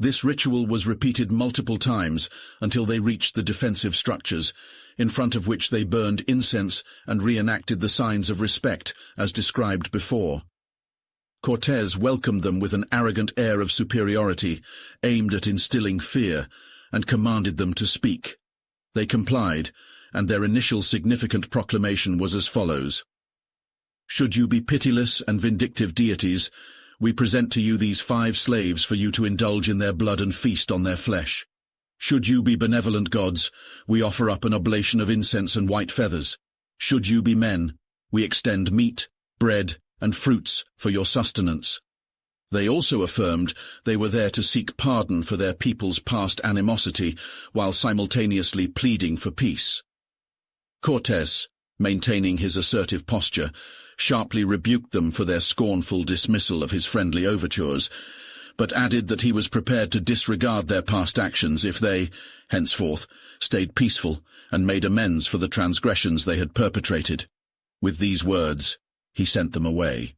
This ritual was repeated multiple times until they reached the defensive structures, in front of which they burned incense and reenacted the signs of respect as described before. Cortes welcomed them with an arrogant air of superiority, aimed at instilling fear, and commanded them to speak. They complied, and their initial significant proclamation was as follows. Should you be pitiless and vindictive deities, we present to you these 5 slaves for you to indulge in their blood and feast on their flesh. Should you be benevolent gods, we offer up an oblation of incense and white feathers. Should you be men, we extend meat, bread, and fruits for your sustenance. They also affirmed they were there to seek pardon for their people's past animosity, while simultaneously pleading for peace. Cortes, maintaining his assertive posture, sharply rebuked them for their scornful dismissal of his friendly overtures, but added that he was prepared to disregard their past actions if they, henceforth, stayed peaceful and made amends for the transgressions they had perpetrated. With these words, he sent them away.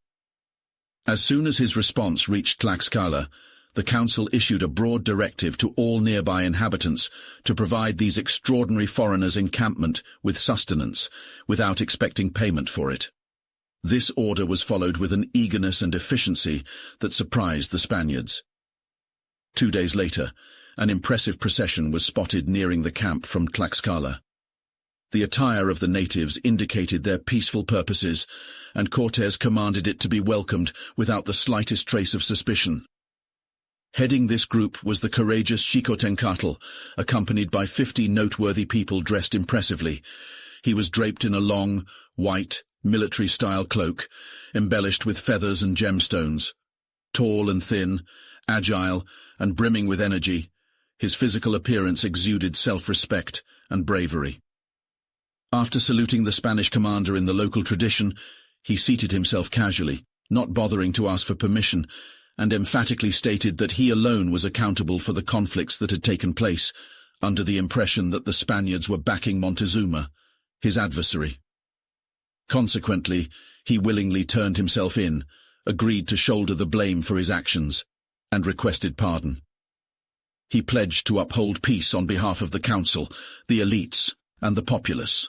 As soon as his response reached Tlaxcala, the council issued a broad directive to all nearby inhabitants to provide these extraordinary foreigners encampment with sustenance, without expecting payment for it. This order was followed with an eagerness and efficiency that surprised the Spaniards. 2 days later, an impressive procession was spotted nearing the camp from Tlaxcala. The attire of the natives indicated their peaceful purposes, and Cortes commanded it to be welcomed without the slightest trace of suspicion. Heading this group was the courageous Xicotencatl, accompanied by 50 noteworthy people dressed impressively. He was draped in a long, white, military-style cloak, embellished with feathers and gemstones. Tall and thin, agile, and brimming with energy, his physical appearance exuded self-respect and bravery. After saluting the Spanish commander in the local tradition, he seated himself casually, not bothering to ask for permission, and emphatically stated that he alone was accountable for the conflicts that had taken place, under the impression that the Spaniards were backing Montezuma, his adversary. Consequently, he willingly turned himself in, agreed to shoulder the blame for his actions, and requested pardon. He pledged to uphold peace on behalf of the council, the elites, and the populace.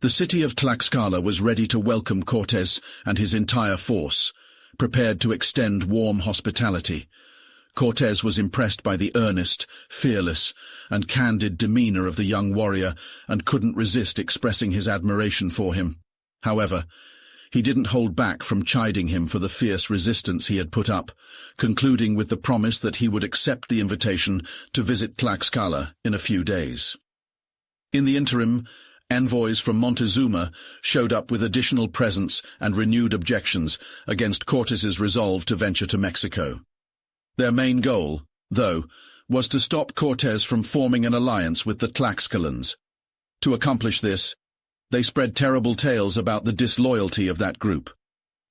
The city of Tlaxcala was ready to welcome Cortes and his entire force, prepared to extend warm hospitality. Cortes was impressed by the earnest, fearless, and candid demeanor of the young warrior and couldn't resist expressing his admiration for him. However, he didn't hold back from chiding him for the fierce resistance he had put up, concluding with the promise that he would accept the invitation to visit Tlaxcala in a few days. In the interim, envoys from Montezuma showed up with additional presents and renewed objections against Cortes's resolve to venture to Mexico. Their main goal, though, was to stop Cortes from forming an alliance with the Tlaxcalans. To accomplish this, they spread terrible tales about the disloyalty of that group.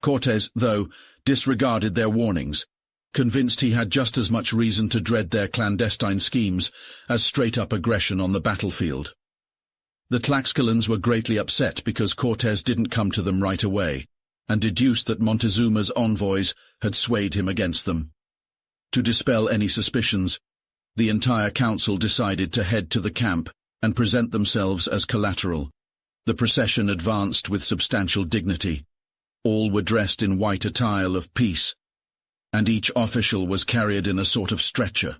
Cortes, though, disregarded their warnings, convinced he had just as much reason to dread their clandestine schemes as straight-up aggression on the battlefield. The Tlaxcalans were greatly upset because Cortes didn't come to them right away, and deduced that Montezuma's envoys had swayed him against them. To dispel any suspicions, the entire council decided to head to the camp and present themselves as collateral. The procession advanced with substantial dignity. All were dressed in white attire of peace, and each official was carried in a sort of stretcher.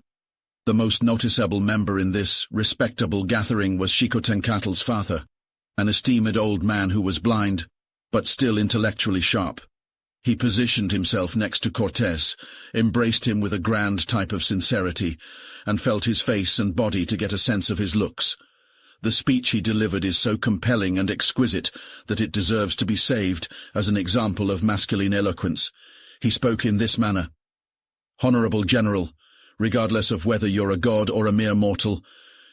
The most noticeable member in this respectable gathering was Xicotencatl's father, an esteemed old man who was blind, but still intellectually sharp. He positioned himself next to Cortes, embraced him with a grand type of sincerity, and felt his face and body to get a sense of his looks. The speech he delivered is so compelling and exquisite that it deserves to be saved as an example of masculine eloquence. He spoke in this manner: "Honorable General, regardless of whether you're a god or a mere mortal,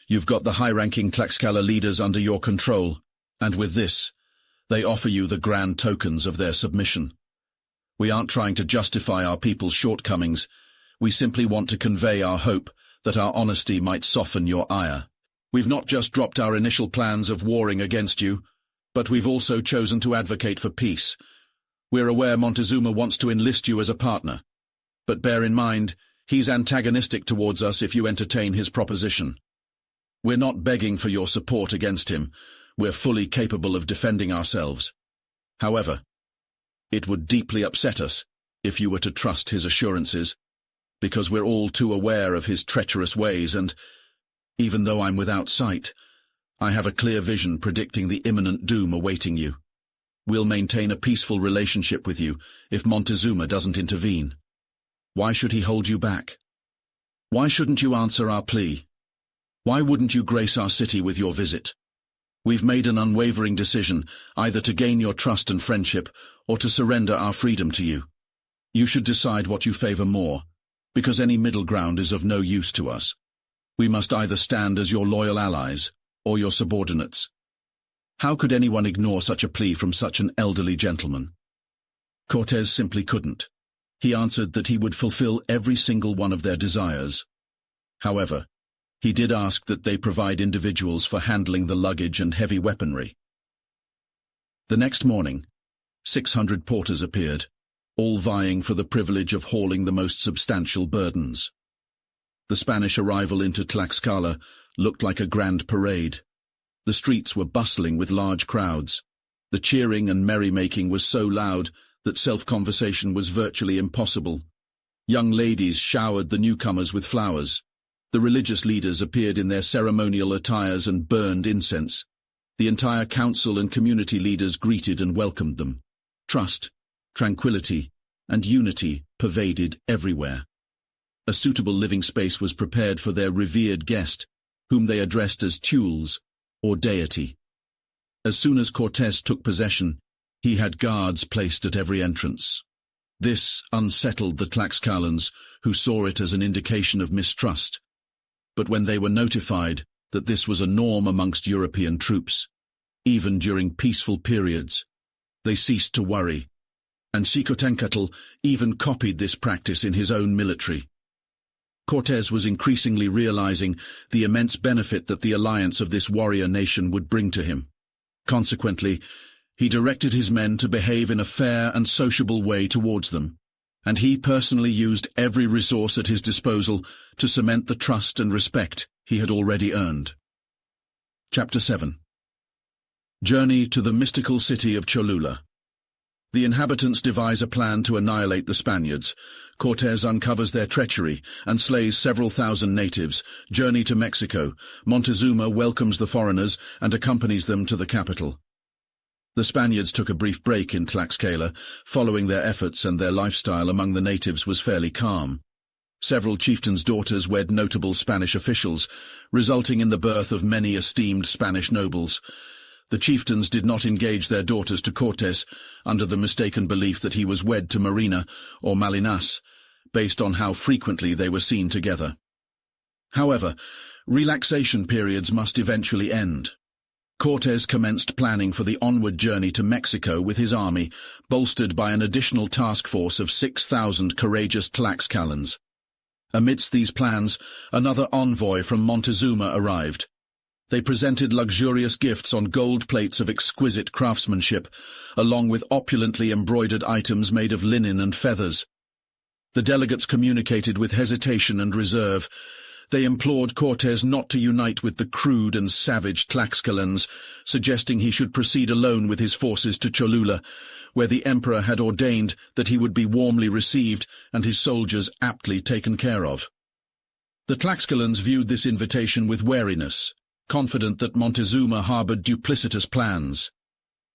you've got the high-ranking Tlaxcala leaders under your control, and with this, they offer you the grand tokens of their submission. We aren't trying to justify our people's shortcomings. We simply want to convey our hope that our honesty might soften your ire. We've not just dropped our initial plans of warring against you, but we've also chosen to advocate for peace. We're aware Montezuma wants to enlist you as a partner, but bear in mind, He's antagonistic towards us if you entertain his proposition. We're not begging for your support against him. We're fully capable of defending ourselves. However, it would deeply upset us if you were to trust his assurances, because we're all too aware of his treacherous ways and, even though I'm without sight, I have a clear vision predicting the imminent doom awaiting you. We'll maintain a peaceful relationship with you if Montezuma doesn't intervene. Why should he hold you back? Why shouldn't you answer our plea? Why wouldn't you grace our city with your visit? We've made an unwavering decision, either to gain your trust and friendship, or to surrender our freedom to you. You should decide what you favor more, because any middle ground is of no use to us. We must either stand as your loyal allies, or your subordinates. How could anyone ignore such a plea from such an elderly gentleman? Cortes simply couldn't. He answered that he would fulfill every single one of their desires. However, he did ask that they provide individuals for handling the luggage and heavy weaponry. The next morning, 600 porters appeared, all vying for the privilege of hauling the most substantial burdens. The Spanish arrival into Tlaxcala looked like a grand parade. The streets were bustling with large crowds. The cheering and merrymaking was so loud that self-conversation was virtually impossible. Young ladies showered the newcomers with flowers. The religious leaders appeared in their ceremonial attires and burned incense. The entire council and community leaders greeted and welcomed them. Trust, tranquility, and unity pervaded everywhere. A suitable living space was prepared for their revered guest, whom they addressed as Tules, or deity. As soon as Cortes took possession, he had guards placed at every entrance. This unsettled the Tlaxcalans, who saw it as an indication of mistrust. But when they were notified that this was a norm amongst European troops, even during peaceful periods, they ceased to worry, and Xicotencatl even copied this practice in his own military. Cortes was increasingly realizing the immense benefit that the alliance of this warrior nation would bring to him. Consequently, he directed his men to behave in a fair and sociable way towards them, and he personally used every resource at his disposal to cement the trust and respect he had already earned. Chapter 7. Journey to the mystical city of Cholula. The inhabitants devise a plan to annihilate the Spaniards. Cortes uncovers their treachery and slays several thousand natives. Journey to Mexico. Montezuma welcomes the foreigners and accompanies them to the capital. The Spaniards took a brief break in Tlaxcala. Following their efforts, and their lifestyle among the natives was fairly calm. Several chieftains' daughters wed notable Spanish officials, resulting in the birth of many esteemed Spanish nobles. The chieftains did not engage their daughters to Cortes under the mistaken belief that he was wed to Marina or Malinas, based on how frequently they were seen together. However, relaxation periods must eventually end. Cortes commenced planning for the onward journey to Mexico with his army, bolstered by an additional task force of 6,000 courageous Tlaxcalans. Amidst these plans, another envoy from Montezuma arrived. They presented luxurious gifts on gold plates of exquisite craftsmanship, along with opulently embroidered items made of linen and feathers. The delegates communicated with hesitation and reserve. They implored Cortes not to unite with the crude and savage Tlaxcalans, suggesting he should proceed alone with his forces to Cholula, where the emperor had ordained that he would be warmly received and his soldiers aptly taken care of. The Tlaxcalans viewed this invitation with wariness, confident that Montezuma harbored duplicitous plans.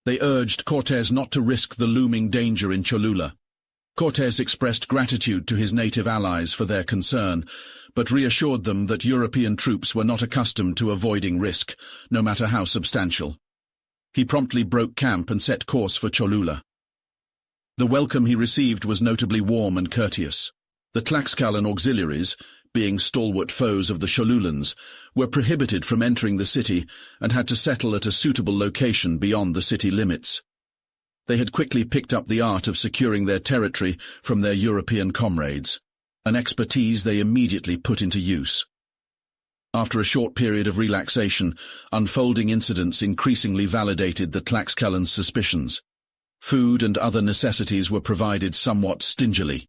They urged Cortes not to risk the looming danger in Cholula. Cortes expressed gratitude to his native allies for their concern, but reassured them that European troops were not accustomed to avoiding risk, no matter how substantial. He promptly broke camp and set course for Cholula. The welcome he received was notably warm and courteous. The Tlaxcalan auxiliaries, being stalwart foes of the Cholulans, were prohibited from entering the city and had to settle at a suitable location beyond the city limits. They had quickly picked up the art of securing their territory from their European comrades, an expertise they immediately put into use. After a short period of relaxation, unfolding incidents increasingly validated the Tlaxcalans' suspicions. Food and other necessities were provided somewhat stingily.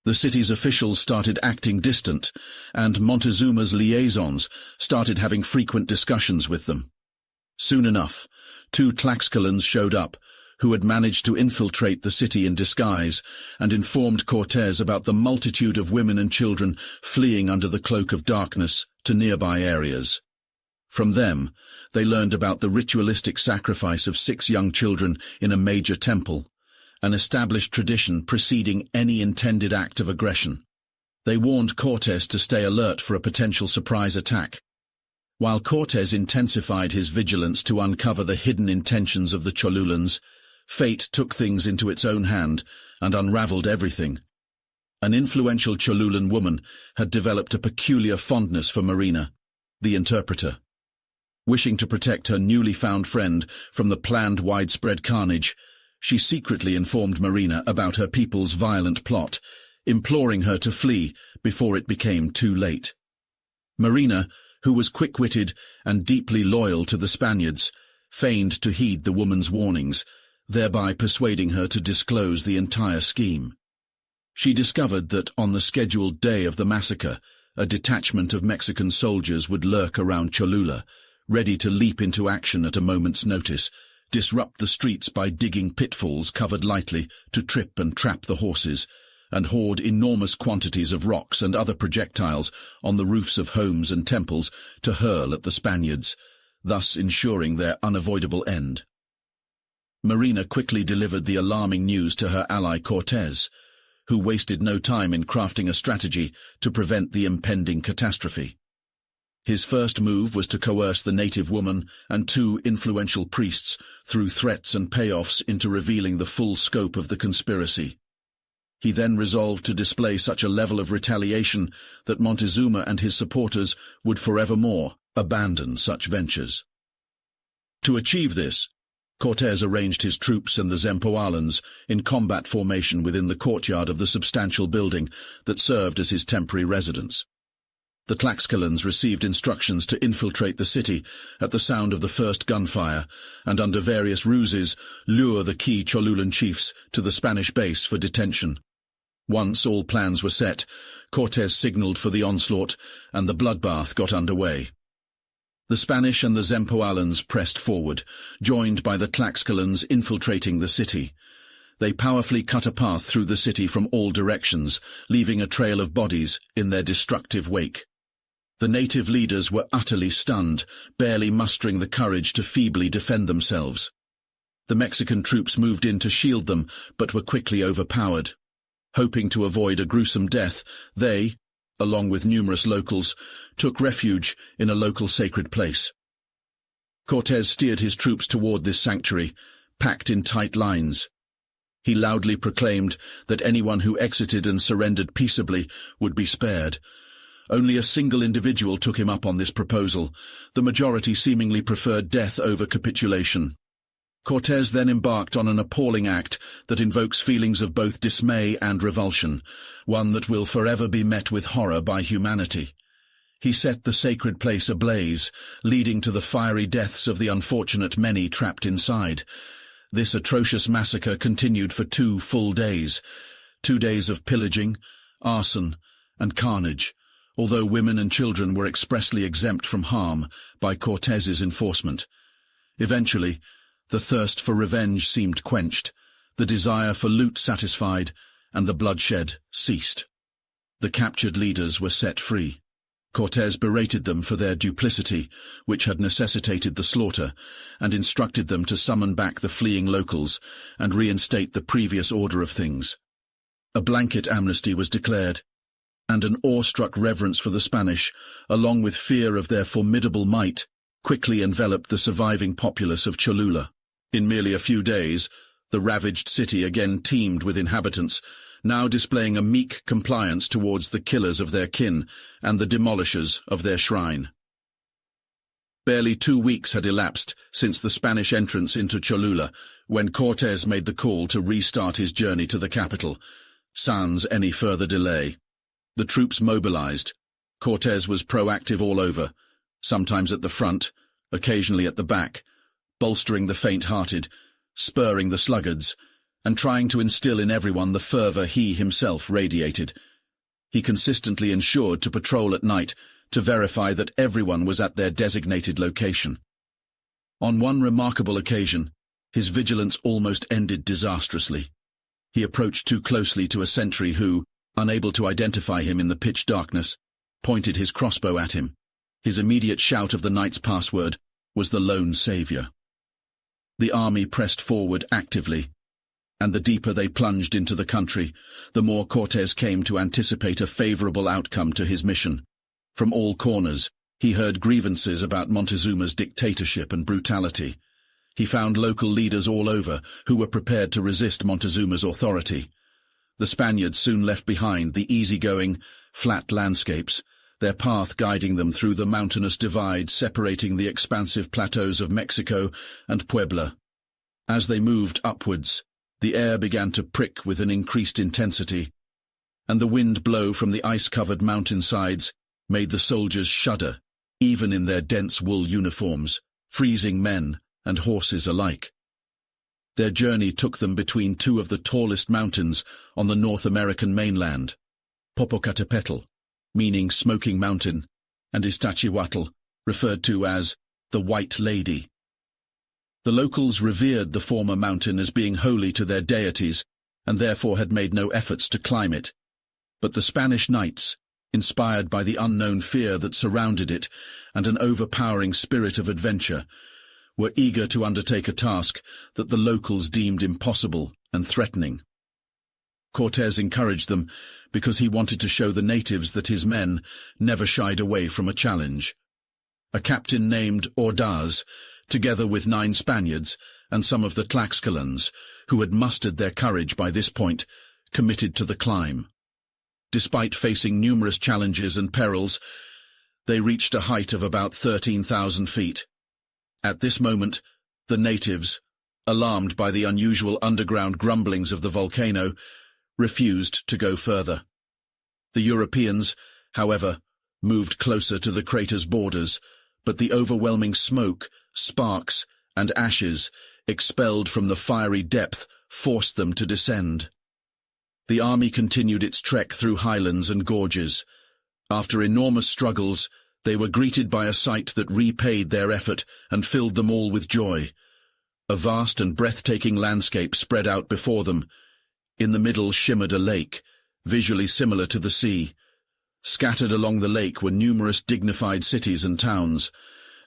The city's officials started acting distant, and Montezuma's liaisons started having frequent discussions with them. Soon enough, 2 Tlaxcalans showed up, who had managed to infiltrate the city in disguise and informed Cortes about the multitude of women and children fleeing under the cloak of darkness to nearby areas. From them, they learned about the ritualistic sacrifice of 6 young children in a major temple, an established tradition preceding any intended act of aggression. They warned Cortes to stay alert for a potential surprise attack. While Cortes intensified his vigilance to uncover the hidden intentions of the Cholulans, fate took things into its own hand and unraveled everything. An influential Cholulan woman had developed a peculiar fondness for Marina, the interpreter. Wishing to protect her newly found friend from the planned widespread carnage, she secretly informed Marina about her people's violent plot, imploring her to flee before it became too late. Marina, who was quick-witted and deeply loyal to the Spaniards, feigned to heed the woman's warnings, thereby persuading her to disclose the entire scheme. She discovered that on the scheduled day of the massacre, a detachment of Mexican soldiers would lurk around Cholula, ready to leap into action at a moment's notice, disrupt the streets by digging pitfalls covered lightly to trip and trap the horses, and hoard enormous quantities of rocks and other projectiles on the roofs of homes and temples to hurl at the Spaniards, thus ensuring their unavoidable end. Marina quickly delivered the alarming news to her ally Cortes, who wasted no time in crafting a strategy to prevent the impending catastrophe. His first move was to coerce the native woman and 2 influential priests through threats and payoffs into revealing the full scope of the conspiracy. He then resolved to display such a level of retaliation that Montezuma and his supporters would forevermore abandon such ventures. To achieve this, Cortes arranged his troops and the Zempoalans in combat formation within the courtyard of the substantial building that served as his temporary residence. The Tlaxcalans received instructions to infiltrate the city at the sound of the first gunfire and under various ruses lure the key Cholulan chiefs to the Spanish base for detention. Once all plans were set, Cortes signaled for the onslaught and the bloodbath got underway. The Spanish and the Zempoalans pressed forward, joined by the Tlaxcalans infiltrating the city. They powerfully cut a path through the city from all directions, leaving a trail of bodies in their destructive wake. The native leaders were utterly stunned, barely mustering the courage to feebly defend themselves. The Mexican troops moved in to shield them, but were quickly overpowered. Hoping to avoid a gruesome death, they, along with numerous locals, took refuge in a local sacred place. Cortes steered his troops toward this sanctuary, packed in tight lines. He loudly proclaimed that anyone who exited and surrendered peaceably would be spared. Only a single individual took him up on this proposal. The majority seemingly preferred death over capitulation. Cortes then embarked on an appalling act that invokes feelings of both dismay and revulsion, one that will forever be met with horror by humanity. He set the sacred place ablaze, leading to the fiery deaths of the unfortunate many trapped inside. This atrocious massacre continued for 2 full days, 2 days of pillaging, arson, and carnage, although women and children were expressly exempt from harm by Cortes's enforcement. Eventually, the thirst for revenge seemed quenched, the desire for loot satisfied, and the bloodshed ceased. The captured leaders were set free. Cortes berated them for their duplicity, which had necessitated the slaughter, and instructed them to summon back the fleeing locals and reinstate the previous order of things. A blanket amnesty was declared, and an awestruck reverence for the Spanish, along with fear of their formidable might, quickly enveloped the surviving populace of Cholula. In merely a few days, the ravaged city again teemed with inhabitants, now displaying a meek compliance towards the killers of their kin and the demolishers of their shrine. Barely 2 weeks had elapsed since the Spanish entrance into Cholula, when Cortes made the call to restart his journey to the capital, sans any further delay. The troops mobilized. Cortes was proactive all over, sometimes at the front, occasionally at the back, bolstering the faint-hearted, spurring the sluggards, and trying to instill in everyone the fervor he himself radiated. He consistently ensured to patrol at night to verify that everyone was at their designated location. On one remarkable occasion, his vigilance almost ended disastrously. He approached too closely to a sentry who, unable to identify him in the pitch darkness, pointed his crossbow at him. His immediate shout of the night's password was the lone savior. The army pressed forward actively, and the deeper they plunged into the country, the more Cortes came to anticipate a favorable outcome to his mission. From all corners, he heard grievances about Montezuma's dictatorship and brutality. He found local leaders all over who were prepared to resist Montezuma's authority. The Spaniards soon left behind the easygoing, flat landscapes, their path guiding them through the mountainous divide separating the expansive plateaus of Mexico and Puebla. As they moved upwards, the air began to prick with an increased intensity, and the wind blow from the ice-covered mountainsides made the soldiers shudder, even in their dense wool uniforms, freezing men and horses alike. Their journey took them between two of the tallest mountains on the North American mainland, Popocatépetl, meaning Smoking Mountain, and Iztaccíhuatl, referred to as the White Lady. The locals revered the former mountain as being holy to their deities, and therefore had made no efforts to climb it. But the Spanish knights, inspired by the unknown fear that surrounded it and an overpowering spirit of adventure, were eager to undertake a task that the locals deemed impossible and threatening. Cortes encouraged them because he wanted to show the natives that his men never shied away from a challenge. A captain named Ordaz, together with 9 Spaniards and some of the Tlaxcalans, who had mustered their courage by this point, committed to the climb. Despite facing numerous challenges and perils, they reached a height of about 13,000 feet. At this moment, the natives, alarmed by the unusual underground grumblings of the volcano, refused to go further. The Europeans, however, moved closer to the crater's borders, but the overwhelming smoke, sparks, and ashes expelled from the fiery depth forced them to descend. The army continued its trek through highlands and gorges. After enormous struggles, they were greeted by a sight that repaid their effort and filled them all with joy. A vast and breathtaking landscape spread out before them. In the middle shimmered a lake, visually similar to the sea. Scattered along the lake were numerous dignified cities and towns,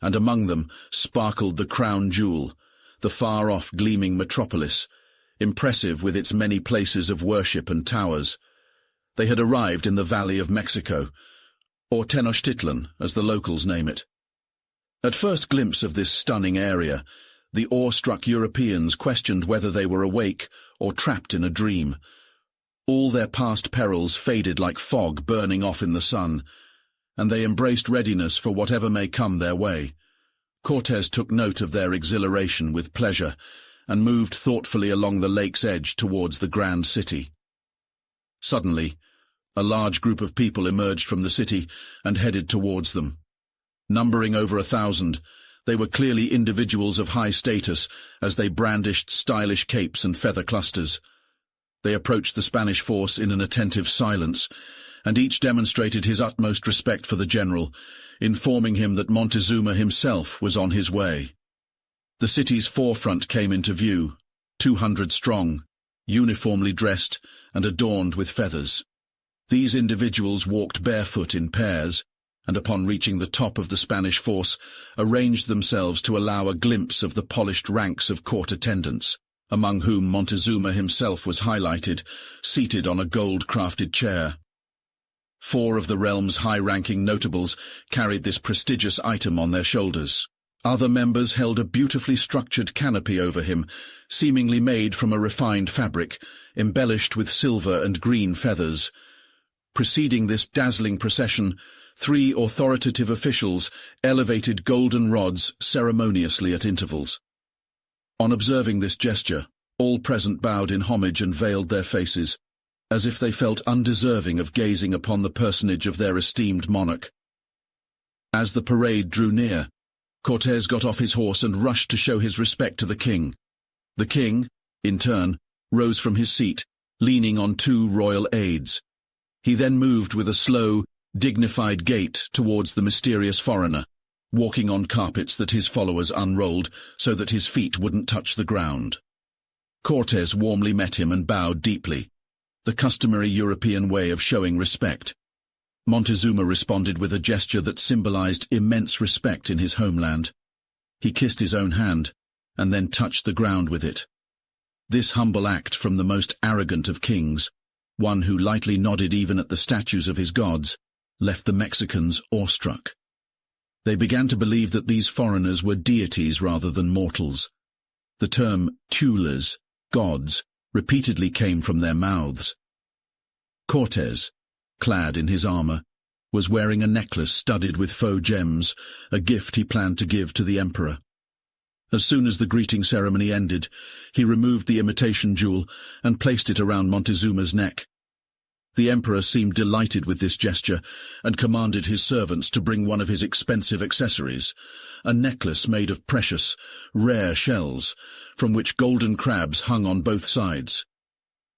and among them sparkled the crown jewel, the far-off gleaming metropolis, impressive with its many places of worship and towers. They had arrived in the Valley of Mexico, or Tenochtitlan, as the locals name it. At first glimpse of this stunning area, the awe-struck Europeans questioned whether they were awake or trapped in a dream. All their past perils faded like fog burning off in the sun, and they embraced readiness for whatever may come their way. Cortes took note of their exhilaration with pleasure, and moved thoughtfully along the lake's edge towards the grand city. Suddenly, a large group of people emerged from the city and headed towards them. Numbering over 1,000, they were clearly individuals of high status as they brandished stylish capes and feather clusters. They approached the Spanish force in an attentive silence, and each demonstrated his utmost respect for the general, informing him that Montezuma himself was on his way. The city's forefront came into view, 200 strong, uniformly dressed and adorned with feathers. These individuals walked barefoot in pairs, and upon reaching the top of the Spanish force, arranged themselves to allow a glimpse of the polished ranks of court attendants, among whom Montezuma himself was highlighted, seated on a gold-crafted chair. 4 of the realm's high-ranking notables carried this prestigious item on their shoulders. Other members held a beautifully structured canopy over him, seemingly made from a refined fabric, embellished with silver and green feathers. Preceding this dazzling procession, 3 authoritative officials elevated golden rods ceremoniously at intervals. On observing this gesture, all present bowed in homage and veiled their faces, as if they felt undeserving of gazing upon the personage of their esteemed monarch. As the parade drew near, Cortes got off his horse and rushed to show his respect to the king. The king, in turn, rose from his seat, leaning on two royal aides. He then moved with a slow, dignified gait towards the mysterious foreigner, walking on carpets that his followers unrolled so that his feet wouldn't touch the ground. Cortes warmly met him and bowed deeply, the customary European way of showing respect. Montezuma responded with a gesture that symbolized immense respect in his homeland. He kissed his own hand, and then touched the ground with it. This humble act from the most arrogant of kings, one who lightly nodded even at the statues of his gods, left the Mexicans awestruck. They began to believe that these foreigners were deities rather than mortals. The term tulas, gods, repeatedly came from their mouths. Cortes, clad in his armor, was wearing a necklace studded with faux gems, a gift he planned to give to the emperor. As soon as the greeting ceremony ended, he removed the imitation jewel and placed it around Montezuma's neck. The emperor seemed delighted with this gesture and commanded his servants to bring one of his expensive accessories, a necklace made of precious, rare shells, from which golden crabs hung on both sides.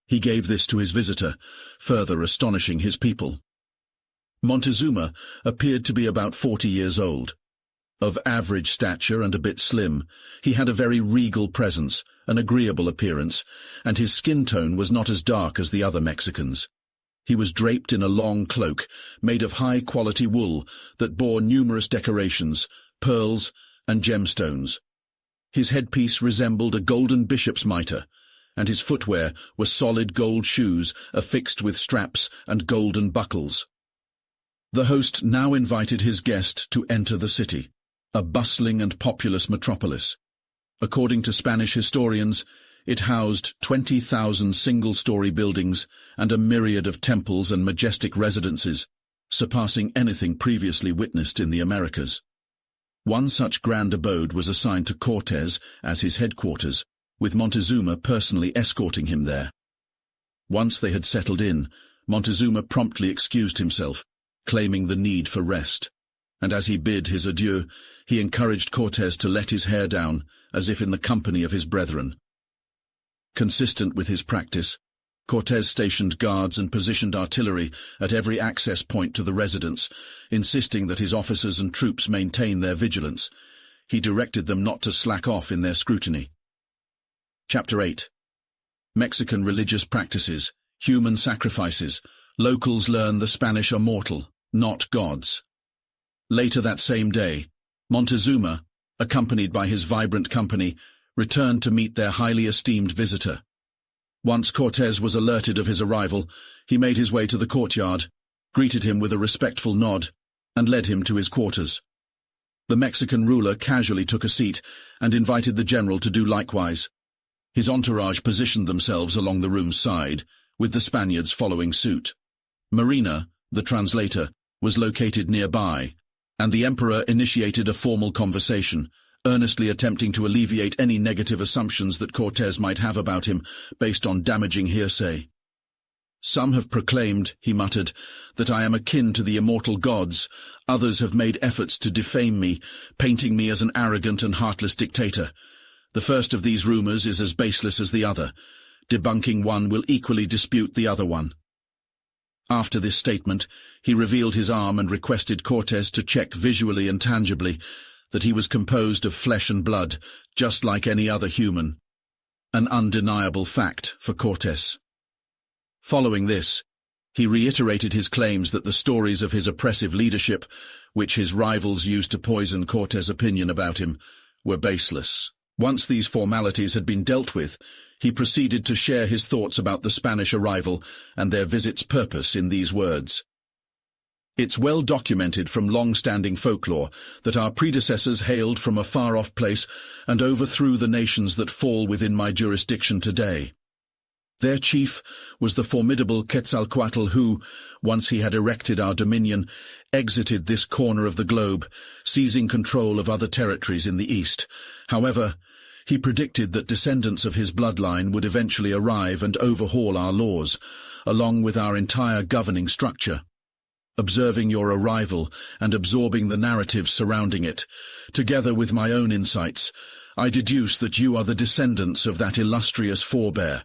He gave this to his visitor, further astonishing his people. Montezuma appeared to be about 40 years old. Of average stature and a bit slim, he had a very regal presence, an agreeable appearance, and his skin tone was not as dark as the other Mexicans. He was draped in a long cloak, made of high-quality wool that bore numerous decorations, pearls, and gemstones. His headpiece resembled a golden bishop's mitre, and his footwear were solid gold shoes affixed with straps and golden buckles. The host now invited his guest to enter the city, a bustling and populous metropolis. According to Spanish historians, it housed 20,000 single-story buildings and a myriad of temples and majestic residences, surpassing anything previously witnessed in the Americas. One such grand abode was assigned to Cortes as his headquarters, with Montezuma personally escorting him there. Once they had settled in, Montezuma promptly excused himself, claiming the need for rest, and as he bid his adieu, he encouraged Cortes to let his hair down, as if in the company of his brethren. Consistent with his practice, Cortes stationed guards and positioned artillery at every access point to the residence, insisting that his officers and troops maintain their vigilance. He directed them not to slack off in their scrutiny. Chapter 8. Mexican religious practices, human sacrifices. Locals learn the Spanish are mortal, not gods. Later that same day, Montezuma, accompanied by his vibrant company, returned to meet their highly esteemed visitor. Once Cortes was alerted of his arrival, he made his way to the courtyard, greeted him with a respectful nod, and led him to his quarters. The Mexican ruler casually took a seat and invited the general to do likewise. His entourage positioned themselves along the room's side, with the Spaniards following suit. Marina, the translator, was located nearby, and the emperor initiated a formal conversation, earnestly attempting to alleviate any negative assumptions that Cortes might have about him based on damaging hearsay. "Some have proclaimed," he muttered, "that I am akin to the immortal gods. Others have made efforts to defame me, painting me as an arrogant and heartless dictator. The first of these rumors is as baseless as the other. Debunking one will equally dispute the other one." After this statement, he revealed his arm and requested Cortes to check visually and tangibly that he was composed of flesh and blood, just like any other human. An undeniable fact for Cortes. Following this, he reiterated his claims that the stories of his oppressive leadership, which his rivals used to poison Cortes' opinion about him, were baseless. Once these formalities had been dealt with, he proceeded to share his thoughts about the Spanish arrival and their visit's purpose in these words. "It's well documented from long-standing folklore that our predecessors hailed from a far-off place and overthrew the nations that fall within my jurisdiction today. Their chief was the formidable Quetzalcoatl who, once he had erected our dominion, exited this corner of the globe, seizing control of other territories in the east. However, he predicted that descendants of his bloodline would eventually arrive and overhaul our laws, along with our entire governing structure. Observing your arrival and absorbing the narratives surrounding it, together with my own insights, I deduce that you are the descendants of that illustrious forebear.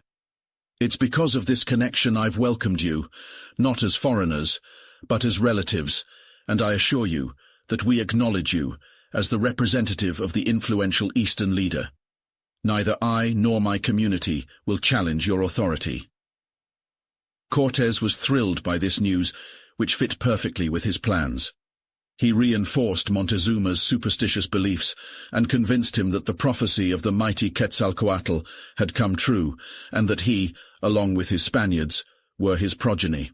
It's because of this connection I've welcomed you, not as foreigners, but as relatives, and I assure you that we acknowledge you as the representative of the influential Eastern leader. Neither I nor my community will challenge your authority." Cortes was thrilled by this news, which fit perfectly with his plans. He reinforced Montezuma's superstitious beliefs and convinced him that the prophecy of the mighty Quetzalcoatl had come true, and that he, along with his Spaniards, were his progeny.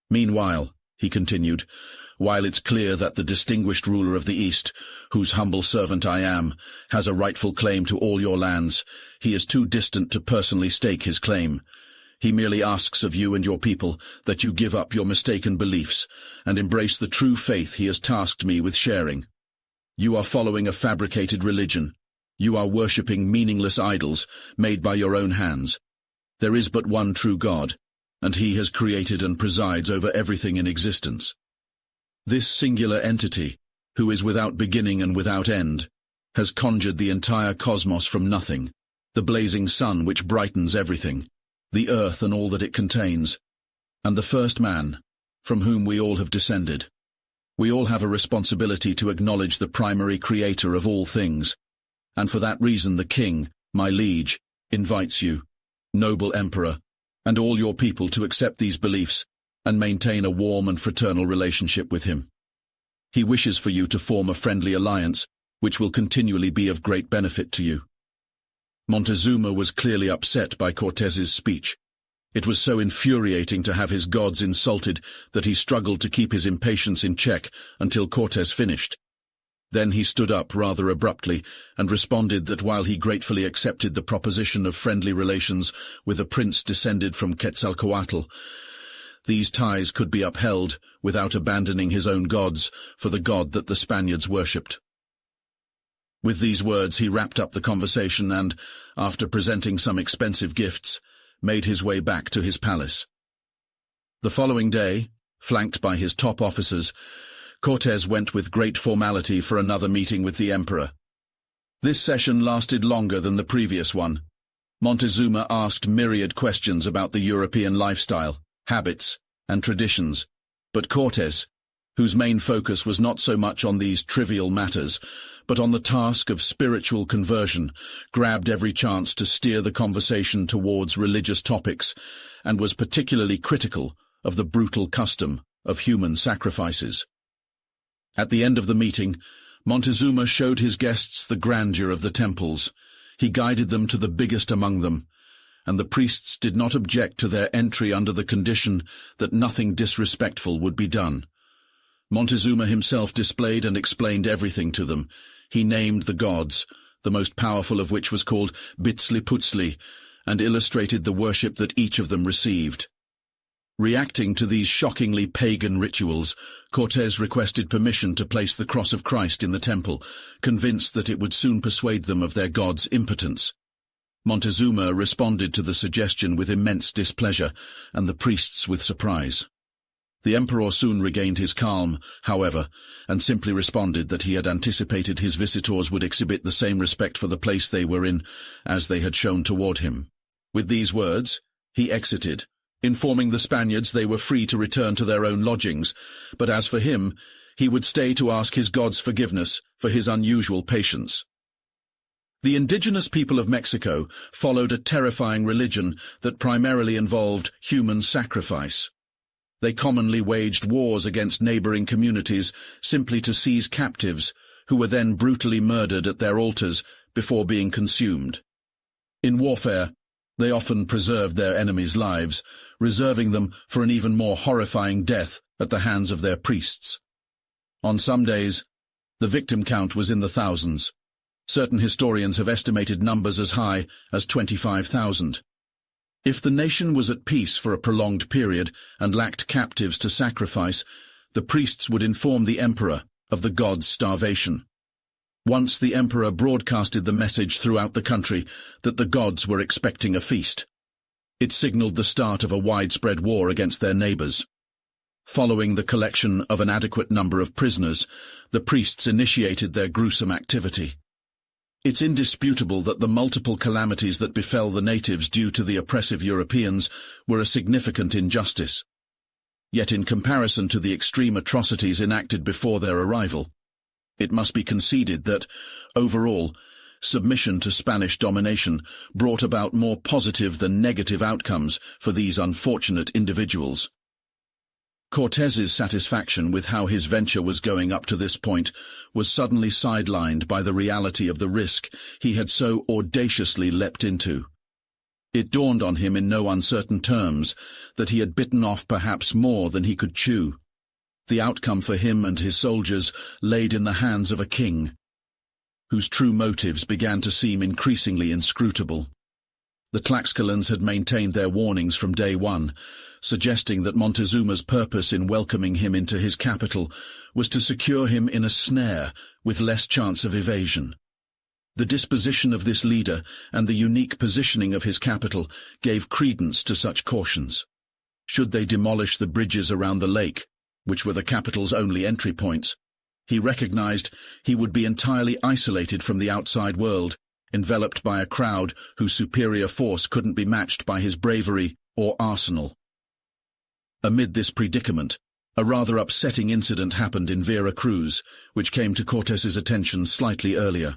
"Meanwhile," he continued, "while it's clear that the distinguished ruler of the East, whose humble servant I am, has a rightful claim to all your lands, he is too distant to personally stake his claim. He merely asks of you and your people that you give up your mistaken beliefs and embrace the true faith he has tasked me with sharing. You are following a fabricated religion. You are worshipping meaningless idols made by your own hands. There is but one true God, and he has created and presides over everything in existence. This singular entity, who is without beginning and without end, has conjured the entire cosmos from nothing, the blazing sun which brightens everything, the earth and all that it contains, and the first man, from whom we all have descended. We all have a responsibility to acknowledge the primary creator of all things, and for that reason the king, my liege, invites you, noble emperor, and all your people to accept these beliefs and maintain a warm and fraternal relationship with him. He wishes for you to form a friendly alliance, which will continually be of great benefit to you." Montezuma was clearly upset by Cortes's speech. It was so infuriating to have his gods insulted that he struggled to keep his impatience in check until Cortes finished. Then he stood up rather abruptly and responded that while he gratefully accepted the proposition of friendly relations with a prince descended from Quetzalcoatl, these ties could be upheld without abandoning his own gods for the god that the Spaniards worshipped. With these words he wrapped up the conversation and, after presenting some expensive gifts, made his way back to his palace. The following day, flanked by his top officers, Cortes went with great formality for another meeting with the emperor. This session lasted longer than the previous one. Montezuma asked myriad questions about the European lifestyle, habits, and traditions, but Cortes, whose main focus was not so much on these trivial matters, but on the task of spiritual conversion, grabbed every chance to steer the conversation towards religious topics, and was particularly critical of the brutal custom of human sacrifices. At the end of the meeting, Montezuma showed his guests the grandeur of the temples. He guided them to the biggest among them, and the priests did not object to their entry under the condition that nothing disrespectful would be done. Montezuma himself displayed and explained everything to them. He named the gods, the most powerful of which was called Bitzli-Putzli, and illustrated the worship that each of them received. Reacting to these shockingly pagan rituals, Cortes requested permission to place the cross of Christ in the temple, convinced that it would soon persuade them of their god's impotence. Montezuma responded to the suggestion with immense displeasure, and the priests with surprise. The emperor soon regained his calm, however, and simply responded that he had anticipated his visitors would exhibit the same respect for the place they were in as they had shown toward him. With these words, he exited, informing the Spaniards they were free to return to their own lodgings, but as for him, he would stay to ask his god's forgiveness for his unusual patience. The indigenous people of Mexico followed a terrifying religion that primarily involved human sacrifice. They commonly waged wars against neighboring communities simply to seize captives, who were then brutally murdered at their altars before being consumed. In warfare, they often preserved their enemies' lives, reserving them for an even more horrifying death at the hands of their priests. On some days, the victim count was in the thousands. Certain historians have estimated numbers as high as 25,000. If the nation was at peace for a prolonged period and lacked captives to sacrifice, the priests would inform the emperor of the god's starvation. Once the emperor broadcasted the message throughout the country that the gods were expecting a feast. It signaled the start of a widespread war against their neighbors. Following the collection of an adequate number of prisoners, the priests initiated their gruesome activity. It's indisputable that the multiple calamities that befell the natives due to the oppressive Europeans were a significant injustice. Yet in comparison to the extreme atrocities enacted before their arrival, it must be conceded that, overall, submission to Spanish domination brought about more positive than negative outcomes for these unfortunate individuals. Cortes's satisfaction with how his venture was going up to this point was suddenly sidelined by the reality of the risk he had so audaciously leapt into. It dawned on him in no uncertain terms that he had bitten off perhaps more than he could chew. The outcome for him and his soldiers laid in the hands of a king, whose true motives began to seem increasingly inscrutable. The Tlaxcalans had maintained their warnings from day one, suggesting that Montezuma's purpose in welcoming him into his capital was to secure him in a snare with less chance of evasion. The disposition of this leader and the unique positioning of his capital gave credence to such cautions. Should they demolish the bridges around the lake, which were the capital's only entry points, he recognized he would be entirely isolated from the outside world, enveloped by a crowd whose superior force couldn't be matched by his bravery or arsenal. Amid this predicament, a rather upsetting incident happened in Vera Cruz, which came to Cortes's attention slightly earlier.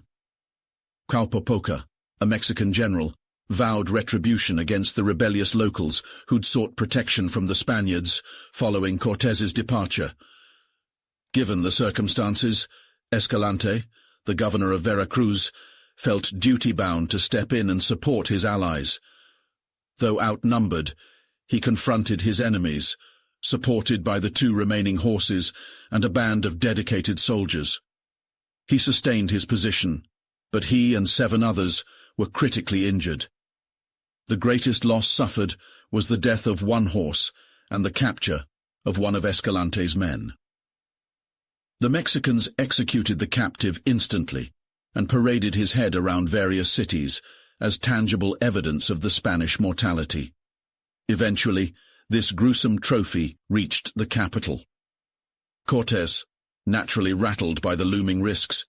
Qualpopoca, a Mexican general, vowed retribution against the rebellious locals who'd sought protection from the Spaniards following Cortes's departure. Given the circumstances, Escalante, the governor of Veracruz, felt duty-bound to step in and support his allies. Though outnumbered, he confronted his enemies, supported by the 2 remaining horses and a band of dedicated soldiers. He sustained his position, but he and 7 others were critically injured. The greatest loss suffered was the death of 1 horse and the capture of one of Escalante's men. The Mexicans executed the captive instantly and paraded his head around various cities as tangible evidence of the Spanish mortality. Eventually, this gruesome trophy reached the capital. Cortes, naturally rattled by the looming risks,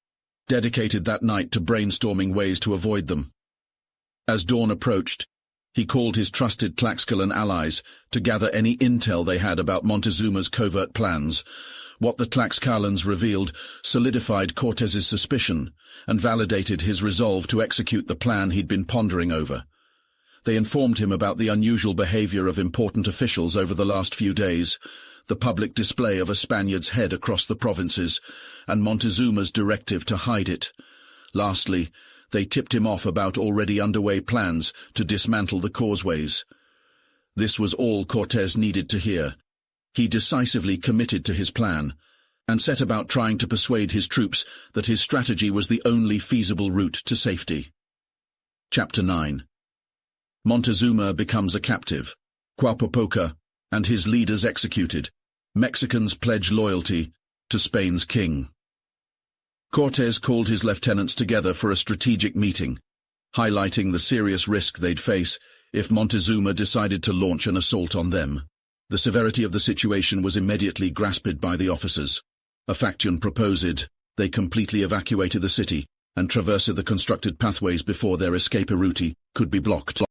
dedicated that night to brainstorming ways to avoid them. As dawn approached, he called his trusted Tlaxcalan allies to gather any intel they had about Montezuma's covert plans. What the Tlaxcalans revealed solidified Cortes's suspicion and validated his resolve to execute the plan he'd been pondering over. They informed him about the unusual behavior of important officials over the last few days, the public display of a Spaniard's head across the provinces, and Montezuma's directive to hide it. Lastly, they tipped him off about already underway plans to dismantle the causeways. This was all Cortes needed to hear. He decisively committed to his plan, and set about trying to persuade his troops that his strategy was the only feasible route to safety. Chapter 9. Montezuma becomes a captive, Qualpopoca and his leaders executed. Mexicans pledge loyalty to Spain's king. Cortes called his lieutenants together for a strategic meeting, highlighting the serious risk they'd face if Montezuma decided to launch an assault on them. The severity of the situation was immediately grasped by the officers. A faction proposed they completely evacuated the city and traverse the constructed pathways before their escape route could be blocked.